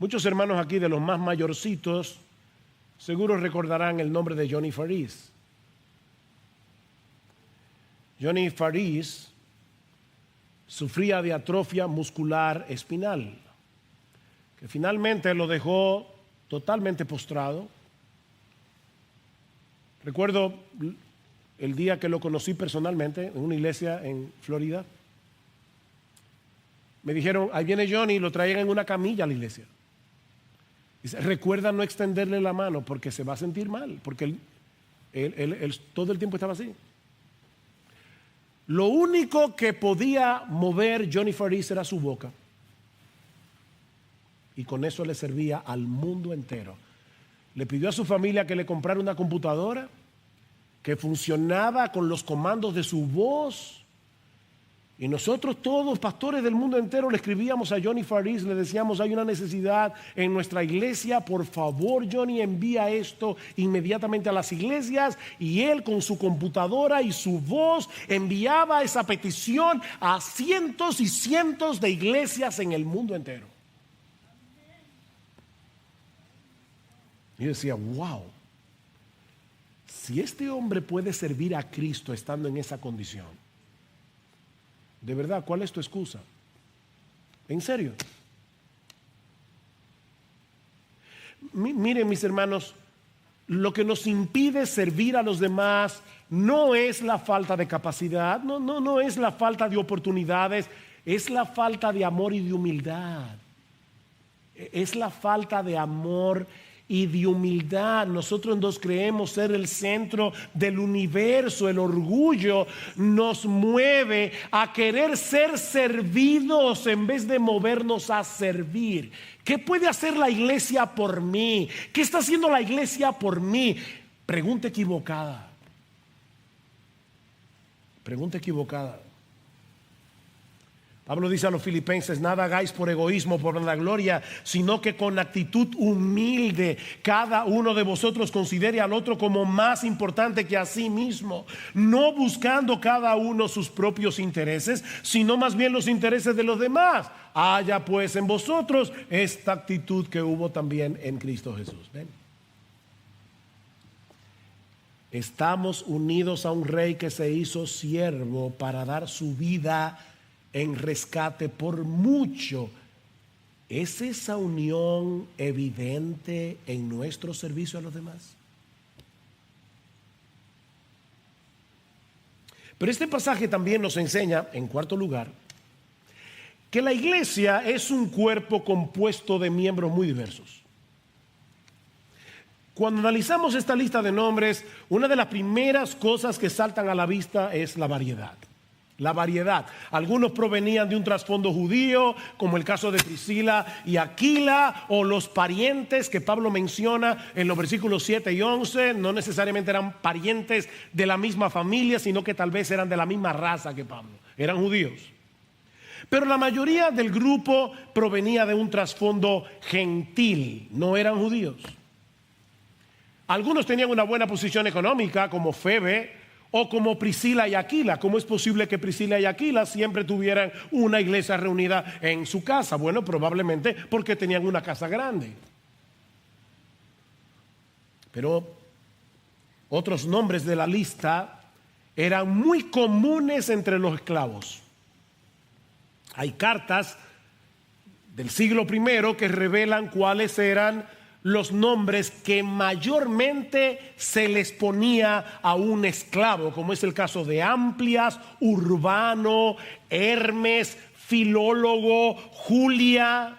Muchos hermanos aquí de los más mayorcitos seguro recordarán el nombre de Johnny Faris. Johnny Faris sufría de atrofia muscular espinal, que finalmente lo dejó totalmente postrado. Recuerdo el día que lo conocí personalmente en una iglesia en Florida. Me dijeron, ahí viene Johnny, y lo traían en una camilla a la iglesia. Dice, recuerda no extenderle la mano porque se va a sentir mal, porque él todo el tiempo estaba así. Lo único que podía mover Johnny Faris era su boca. Y con eso le servía al mundo entero. Le pidió a su familia que le comprara una computadora que funcionaba con los comandos de su voz. Y nosotros todos, pastores del mundo entero, le escribíamos a Johnny Faris, le decíamos, hay una necesidad en nuestra iglesia, por favor Johnny, envía esto inmediatamente a las iglesias. Y él con su computadora y su voz enviaba esa petición a cientos y cientos de iglesias en el mundo entero. Y yo decía, wow, si este hombre puede servir a Cristo estando en esa condición, de verdad, ¿cuál es tu excusa? ¿En serio? Miren, mis hermanos, lo que nos impide servir a los demás no es la falta de capacidad, no es la falta de oportunidades, es la falta de amor y de humildad. Es la falta de amor y de humildad. Nosotros nos creemos ser el centro del universo. El orgullo nos mueve a querer ser servidos en vez de movernos a servir. ¿Qué puede hacer la iglesia por mí? ¿Qué está haciendo la iglesia por mí? Pregunta equivocada. Pregunta equivocada. Pablo dice a los filipenses, nada hagáis por egoísmo, por vanagloria, sino que con actitud humilde cada uno de vosotros considere al otro como más importante que a sí mismo, no buscando cada uno sus propios intereses, sino más bien los intereses de los demás. Haya pues en vosotros esta actitud que hubo también en Cristo Jesús. ¿Ven? Estamos unidos a un rey que se hizo siervo para dar su vida en rescate por mucho. ¿Es esa unión evidente en nuestro servicio a los demás? Pero este pasaje también nos enseña, en cuarto lugar, que la iglesia es un cuerpo compuesto de miembros muy diversos. Cuando analizamos esta lista de nombres, una de las primeras cosas que saltan a la vista es la variedad. La variedad. Algunos provenían de un trasfondo judío, como el caso de Priscila y Aquila, o los parientes que Pablo menciona en los versículos 7 y 11. No necesariamente eran parientes de la misma familia, sino que tal vez eran de la misma raza que Pablo. Eran judíos. Pero la mayoría del grupo provenía de un trasfondo gentil, no eran judíos. Algunos tenían una buena posición económica, como Febe, o como Priscila y Aquila. ¿Cómo es posible que Priscila y Aquila siempre tuvieran una iglesia reunida en su casa? Bueno, probablemente porque tenían una casa grande. Pero otros nombres de la lista eran muy comunes entre los esclavos. Hay cartas del siglo I que revelan cuáles eran los nombres que mayormente se les ponía a un esclavo, como es el caso de Amplias, Urbano, Hermes, Filólogo, Julia.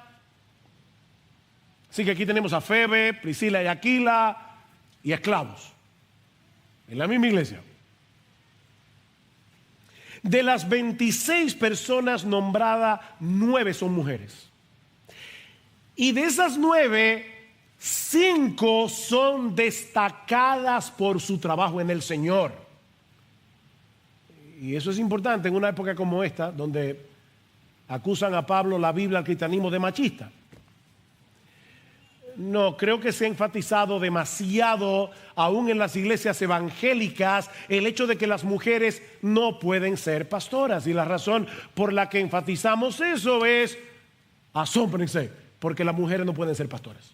Así que aquí tenemos a Febe, Priscila y Aquila y esclavos en la misma iglesia. De las 26 personas nombradas, 9 son mujeres. Y de esas 9, 5 son destacadas por su trabajo en el Señor. Y eso es importante en una época como esta, donde acusan a Pablo, la Biblia, al cristianismo de machista. No, creo que se ha enfatizado demasiado, aún en las iglesias evangélicas, el hecho de que las mujeres no pueden ser pastoras. Y la razón por la que enfatizamos eso es, asómbrense, porque las mujeres no pueden ser pastoras.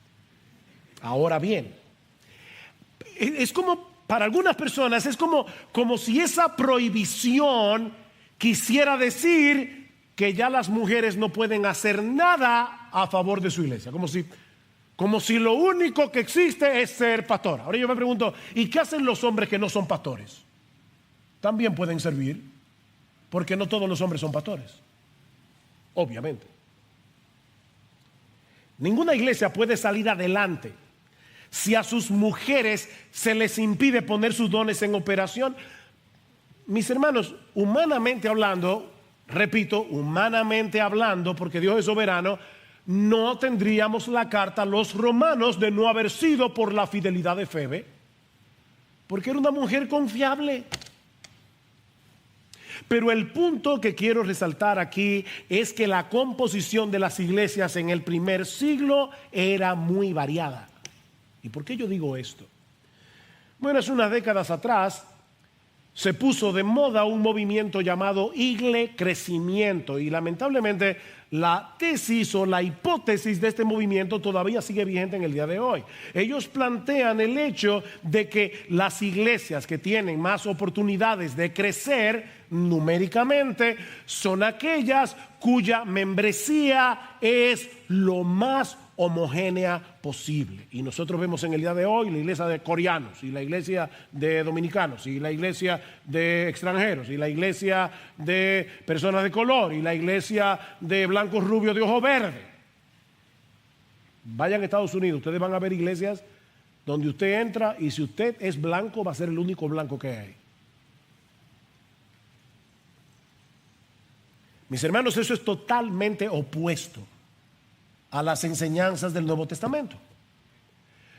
Ahora bien, es como, para algunas personas, es como si esa prohibición quisiera decir que ya las mujeres no pueden hacer nada a favor de su iglesia. Como si Como si lo único que existe es ser pastor. Ahora yo me pregunto, ¿y qué hacen los hombres que no son pastores? También pueden servir, porque no todos los hombres son pastores, obviamente. Ninguna iglesia puede salir adelante si a sus mujeres se les impide poner sus dones en operación. Mis hermanos, humanamente hablando, repito, humanamente hablando, porque Dios es soberano, no tendríamos la carta a los romanos de no haber sido por la fidelidad de Febe, porque era una mujer confiable. Pero el punto que quiero resaltar aquí es que la composición de las iglesias en el primer siglo era muy variada. ¿Y por qué yo digo esto? Bueno, hace unas décadas atrás se puso de moda un movimiento llamado Igle-Crecimiento, y lamentablemente la tesis o la hipótesis de este movimiento todavía sigue vigente en el día de hoy. Ellos plantean el hecho de que las iglesias que tienen más oportunidades de crecer numéricamente son aquellas cuya membresía es lo más homogénea posible. Y nosotros vemos en el día de hoy la iglesia de coreanos, y la iglesia de dominicanos, y la iglesia de extranjeros, y la iglesia de personas de color, y la iglesia de blancos rubios de ojo verde. Vayan a Estados Unidos, ustedes van a ver iglesias donde usted entra y si usted es blanco va a ser el único blanco que hay. Mis hermanos, eso es totalmente opuesto a las enseñanzas del Nuevo Testamento.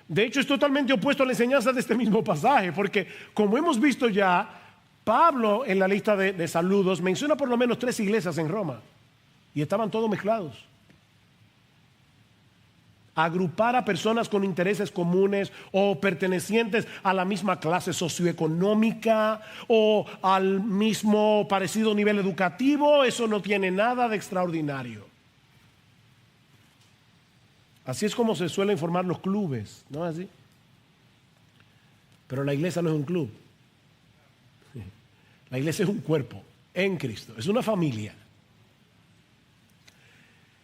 De hecho, es totalmente opuesto a la enseñanza de este mismo pasaje, porque como hemos visto ya, Pablo en la lista de saludos menciona por lo menos 3 iglesias en Roma, y estaban todos mezclados. Agrupar a personas con intereses comunes o pertenecientes a la misma clase socioeconómica o al mismo parecido nivel educativo, eso no tiene nada de extraordinario. Así es como se suelen formar los clubes, ¿no es así? Pero la iglesia no es un club. La iglesia es un cuerpo en Cristo, es una familia.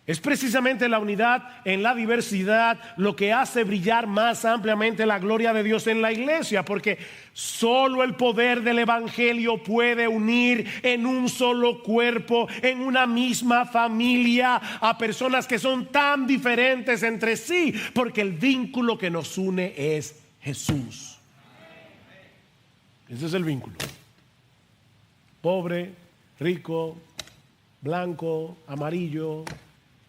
Es precisamente la unidad en la diversidad lo que hace brillar más ampliamente la gloria de Dios en la iglesia, porque solo el poder del evangelio puede unir en un solo cuerpo, en una misma familia, a personas que son tan diferentes entre sí, porque el vínculo que nos une es Jesús. Ese es el vínculo. Pobre, rico, blanco, amarillo,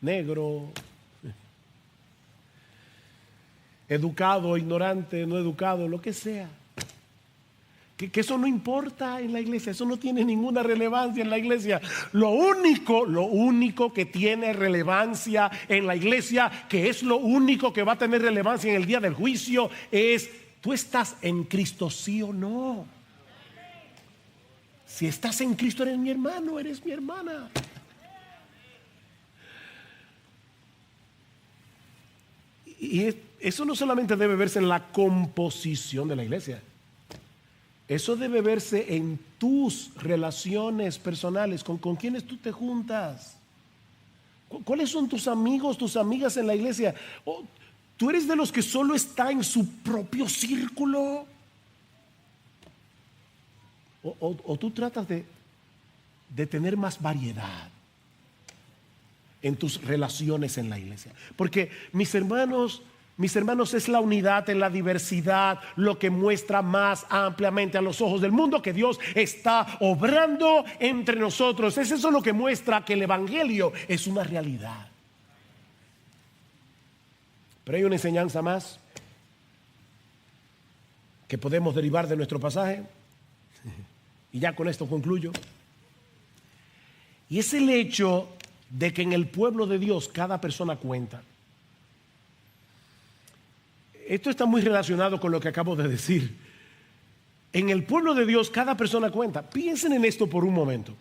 negro, educado, ignorante, no educado, lo que sea. Que eso no importa en la iglesia, eso no tiene ninguna relevancia en la iglesia. Lo único que tiene relevancia en la iglesia, que es lo único que va a tener relevancia en el día del juicio, es: ¿tú estás en Cristo, sí o no? Si estás en Cristo, eres mi hermano, eres mi hermana. Y eso no solamente debe verse en la composición de la iglesia, eso debe verse en tus relaciones personales, con quienes tú te juntas. ¿Cuáles son tus amigos, tus amigas en la iglesia? ¿Tú eres de los que solo está en su propio círculo? ¿O tú tratas de tener más variedad en tus relaciones en la iglesia? Porque mis hermanos, es la unidad en la diversidad lo que muestra más ampliamente a los ojos del mundo que Dios está obrando entre nosotros. Es eso lo que muestra que el evangelio es una realidad. Pero hay una enseñanza más que podemos derivar de nuestro pasaje, y ya con esto concluyo. Y es el hecho de que en el pueblo de Dios cada persona cuenta. Esto está muy relacionado con lo que acabo de decir. En el pueblo de Dios cada persona cuenta. Piensen en esto por un momento.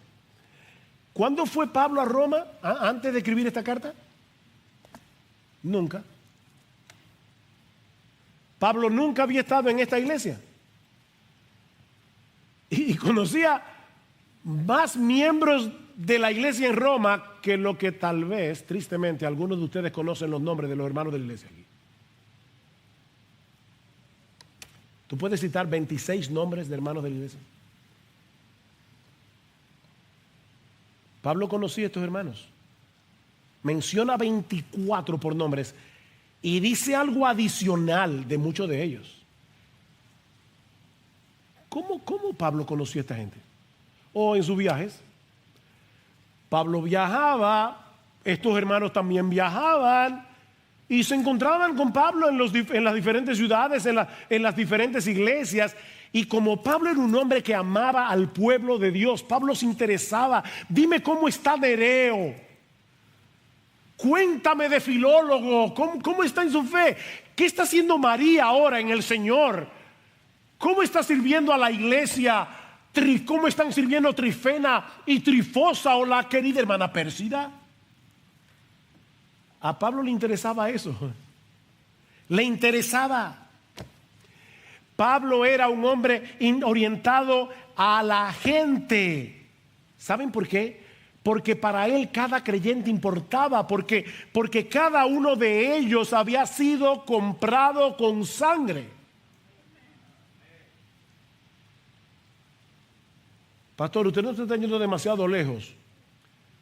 ¿Cuándo fue Pablo a Roma antes de escribir esta carta? Nunca. Pablo nunca había estado en esta iglesia. Y conocía más miembros de la iglesia en Roma que lo que tal vez, tristemente, algunos de ustedes conocen los nombres de los hermanos de la iglesia aquí. ¿Tú puedes citar 26 nombres de hermanos de la iglesia? Pablo conocía a estos hermanos. Menciona 24 por nombres y dice algo adicional de muchos de ellos. ¿Cómo Pablo conocía a esta gente? O en sus viajes. Pablo viajaba, estos hermanos también viajaban y se encontraban con Pablo en las diferentes ciudades, en las diferentes iglesias. Y como Pablo era un hombre que amaba al pueblo de Dios, Pablo se interesaba. Dime cómo está Nereo. Cuéntame de Filólogo. ¿Cómo está en su fe? ¿Qué está haciendo María ahora en el Señor? ¿Cómo está sirviendo a la iglesia? ¿Cómo están sirviendo Trifena y Trifosa o la querida hermana Pérsida? A Pablo le interesaba eso. Le interesaba. Pablo era un hombre orientado a la gente. ¿Saben por qué? Porque para él cada creyente importaba, porque cada uno de ellos había sido comprado con sangre. Pastor, usted no se está yendo demasiado lejos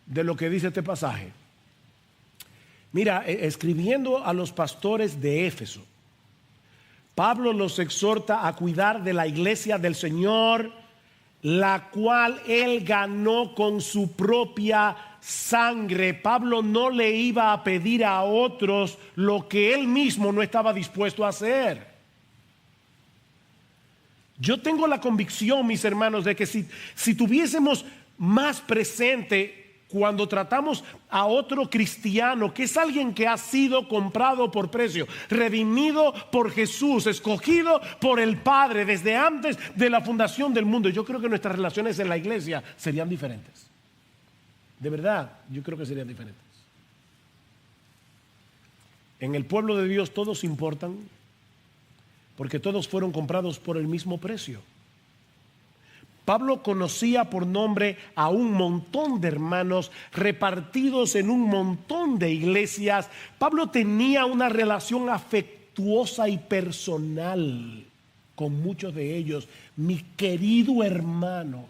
de lo que dice este pasaje. Mira, escribiendo a los pastores de Éfeso, Pablo los exhorta a cuidar de la iglesia del Señor, la cual él ganó con su propia sangre. Pablo no le iba a pedir a otros lo que él mismo no estaba dispuesto a hacer. Yo tengo la convicción, mis hermanos, de que si tuviésemos más presente cuando tratamos a otro cristiano, que es alguien que ha sido comprado por precio, redimido por Jesús, escogido por el Padre desde antes de la fundación del mundo, yo creo que nuestras relaciones en la iglesia serían diferentes. De verdad, yo creo que serían diferentes. En el pueblo de Dios todos importan, porque todos fueron comprados por el mismo precio. Pablo conocía por nombre a un montón de hermanos repartidos en un montón de iglesias. Pablo tenía una relación afectuosa y personal con muchos de ellos. Mi querido hermano.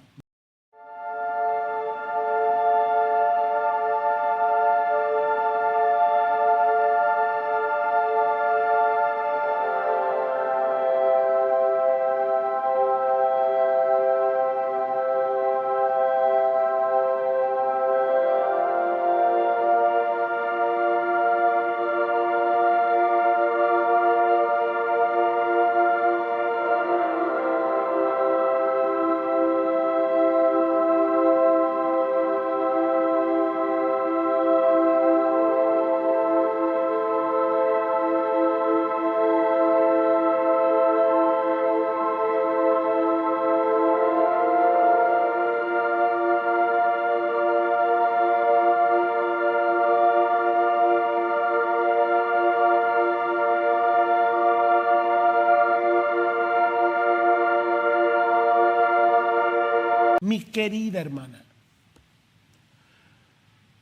Mi querida hermana,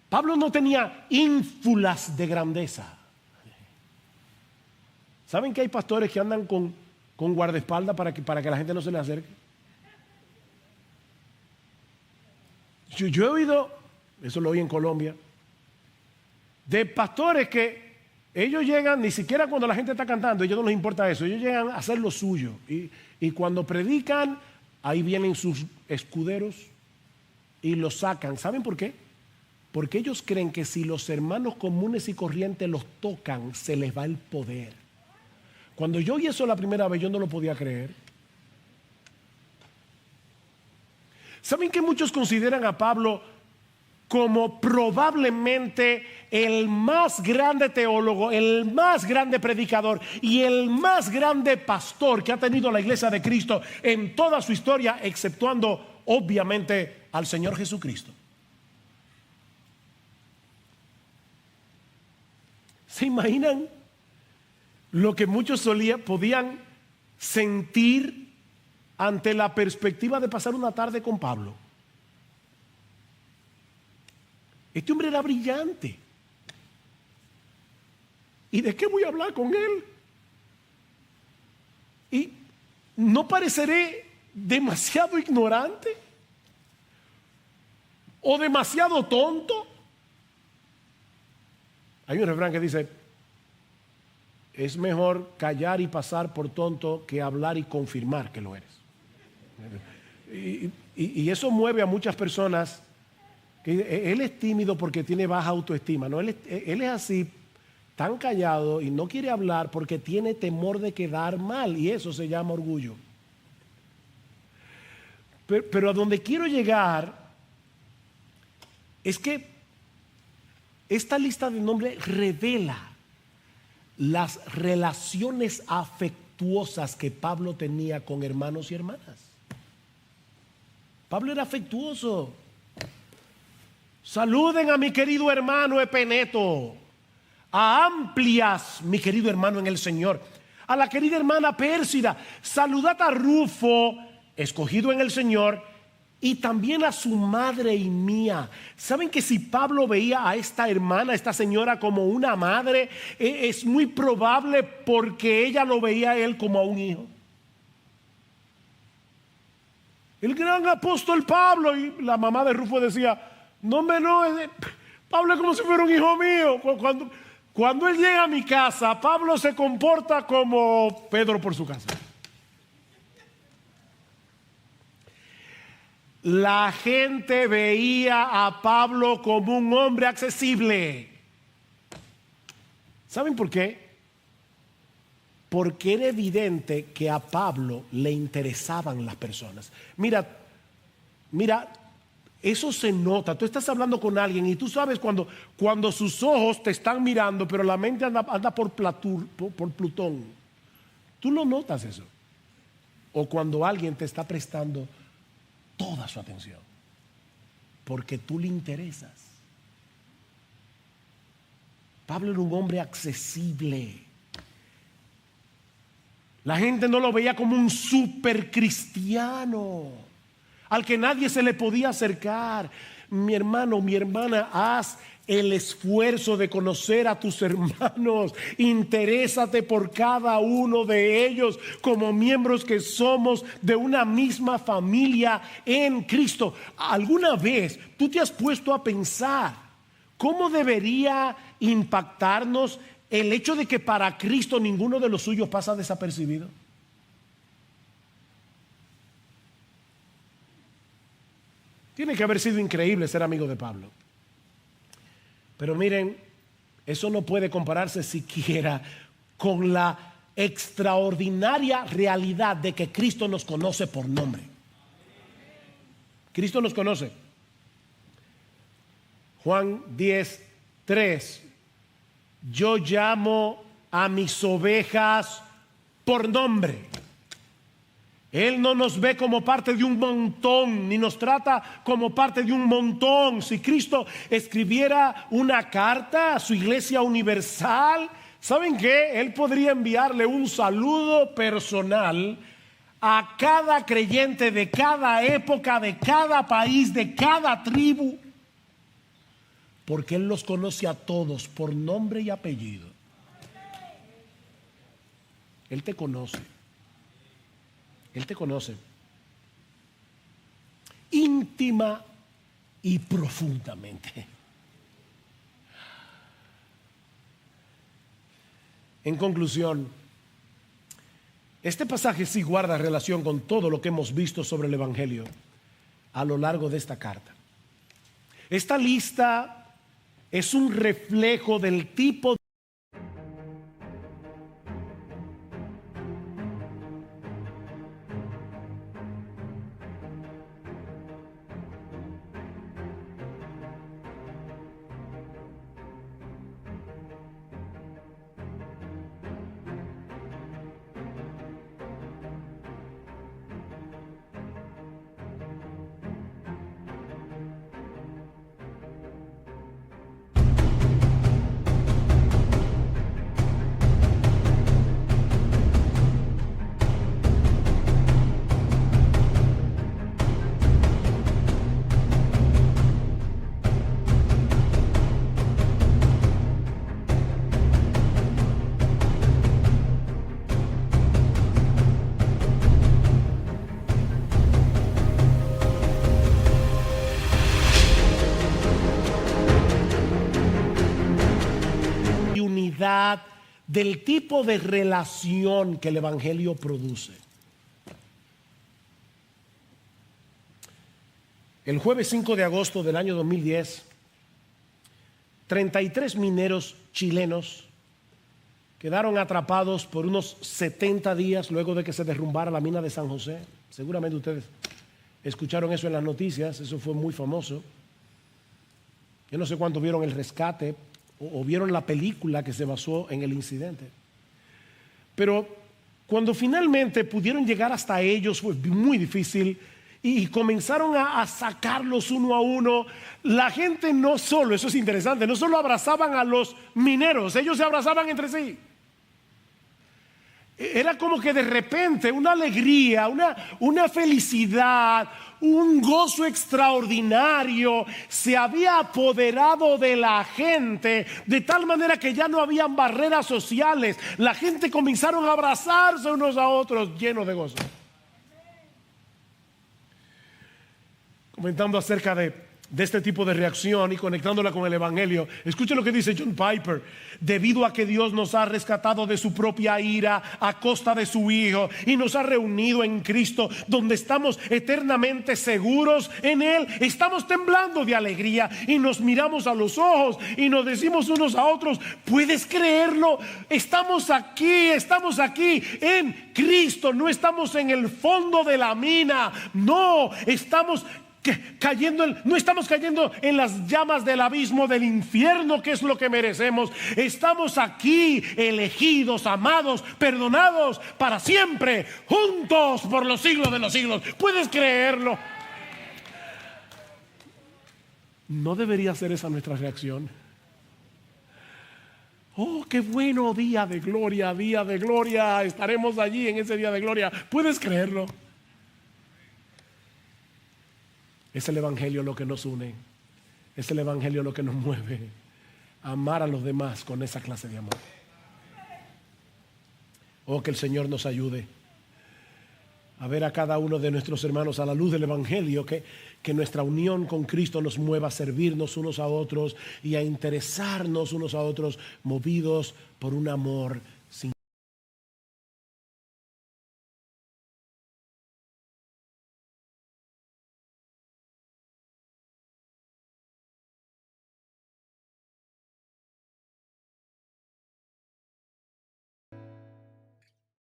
Pablo no tenía ínfulas de grandeza. ¿Saben que hay pastores que andan con guardaespaldas para que la gente no se les acerque? Yo he oído, eso lo oí en Colombia, de pastores que ellos llegan, ni siquiera cuando la gente está cantando, a ellos no les importa eso, ellos llegan a hacer lo suyo. Y cuando predican, ahí vienen sus escuderos y los sacan. ¿Saben por qué? Porque ellos creen que si los hermanos comunes y corrientes los tocan, se les va el poder. Cuando yo oí eso la primera vez, yo no lo podía creer. ¿Saben que muchos consideran a Pablo como probablemente el más grande teólogo, el más grande predicador y el más grande pastor que ha tenido la iglesia de Cristo en toda su historia, exceptuando obviamente al Señor Jesucristo? ¿Se imaginan lo que muchos podían sentir ante la perspectiva de pasar una tarde con Pablo? Este hombre era brillante. ¿Y de qué voy a hablar con él? Y ¿no pareceré demasiado ignorante? ¿O demasiado tonto? Hay un refrán que dice: es mejor callar y pasar por tonto que hablar y confirmar que lo eres. Y eso mueve a muchas personas. Que él es tímido porque tiene baja autoestima. No, él es así, tan callado y no quiere hablar porque tiene temor de quedar mal, y eso se llama orgullo. Pero a donde quiero llegar es que esta lista de nombres revela las relaciones afectuosas que Pablo tenía con hermanos y hermanas. Pablo era afectuoso. Saluden a mi querido hermano Epeneto, a Amplias, mi querido hermano en el Señor, a la querida hermana Pérsida. Saludad a Rufo, escogido en el Señor, y también a su madre y mía. ¿Saben que si Pablo veía a esta hermana, a esta señora, como una madre, es muy probable porque ella lo veía a él como a un hijo? El gran apóstol Pablo, y la mamá de Rufo decía: no, Pablo es como si fuera un hijo mío. Cuando él llega a mi casa, Pablo se comporta como Pedro por su casa. La gente veía a Pablo como un hombre accesible. ¿Saben por qué? Porque era evidente que a Pablo le interesaban las personas. Mira, eso se nota. Tú estás hablando con alguien y tú sabes cuando sus ojos te están mirando, pero la mente anda por Plutón. Tú lo notas eso. O cuando alguien te está prestando toda su atención, porque tú le interesas. Pablo era un hombre accesible. La gente no lo veía como un super cristiano al que nadie se le podía acercar. Mi hermano, mi hermana, haz el esfuerzo de conocer a tus hermanos. Interésate por cada uno de ellos como miembros que somos de una misma familia en Cristo. ¿Alguna vez tú te has puesto a pensar cómo debería impactarnos el hecho de que para Cristo ninguno de los suyos pasa desapercibido? Tiene que haber sido increíble ser amigo de Pablo. Pero miren, eso no puede compararse siquiera con la extraordinaria realidad de que Cristo nos conoce por nombre. Cristo nos conoce. Juan 10:3. Yo llamo a mis ovejas por nombre. Él no nos ve como parte de un montón, ni nos trata como parte de un montón. Si Cristo escribiera una carta a su iglesia universal, ¿saben qué? Él podría enviarle un saludo personal a cada creyente de cada época, de cada país, de cada tribu, porque Él los conoce a todos por nombre y apellido. Él te conoce. Él te conoce íntima y profundamente. En conclusión, este pasaje sí guarda relación con todo lo que hemos visto sobre el Evangelio a lo largo de esta carta. Esta lista es un reflejo del tipo de realidad del tipo de relación que el Evangelio produce. El jueves 5 de agosto del año 2010, 33 mineros chilenos quedaron atrapados por unos 70 días luego de que se derrumbara la mina de San José. Seguramente ustedes escucharon eso en las noticias, eso fue muy famoso. Yo no sé cuántos vieron el rescate o vieron la película que se basó en el incidente. Pero cuando finalmente pudieron llegar hasta ellos fue muy difícil y comenzaron a sacarlos uno a uno. La gente no solo, eso es interesante, no solo abrazaban a los mineros, ellos se abrazaban entre sí. Era como que de repente una alegría, una felicidad, un gozo extraordinario se había apoderado de la gente, de tal manera que ya no habían barreras sociales. La gente comenzaron a abrazarse unos a otros llenos de gozo. Comentando acerca de este tipo de reacción y conectándola con el Evangelio, escuchen lo que dice John Piper: debido a que Dios nos ha rescatado de su propia ira a costa de su Hijo y nos ha reunido en Cristo, donde estamos eternamente seguros en Él, estamos temblando de alegría y nos miramos a los ojos y nos decimos unos a otros: ¿puedes creerlo? Estamos aquí en Cristo, no estamos en el fondo de la mina, no estamos no estamos cayendo en las llamas del abismo del infierno, que es lo que merecemos. Estamos aquí, elegidos, amados, perdonados para siempre, juntos por los siglos de los siglos. ¿Puedes creerlo? ¿No debería ser esa nuestra reacción? Oh, qué bueno, día de gloria, estaremos allí en ese día de gloria. ¿Puedes creerlo? Es el Evangelio lo que nos une, es el Evangelio lo que nos mueve a amar a los demás con esa clase de amor. Oh, que el Señor nos ayude a ver a cada uno de nuestros hermanos a la luz del Evangelio, que nuestra unión con Cristo nos mueva a servirnos unos a otros y a interesarnos unos a otros, movidos por un amor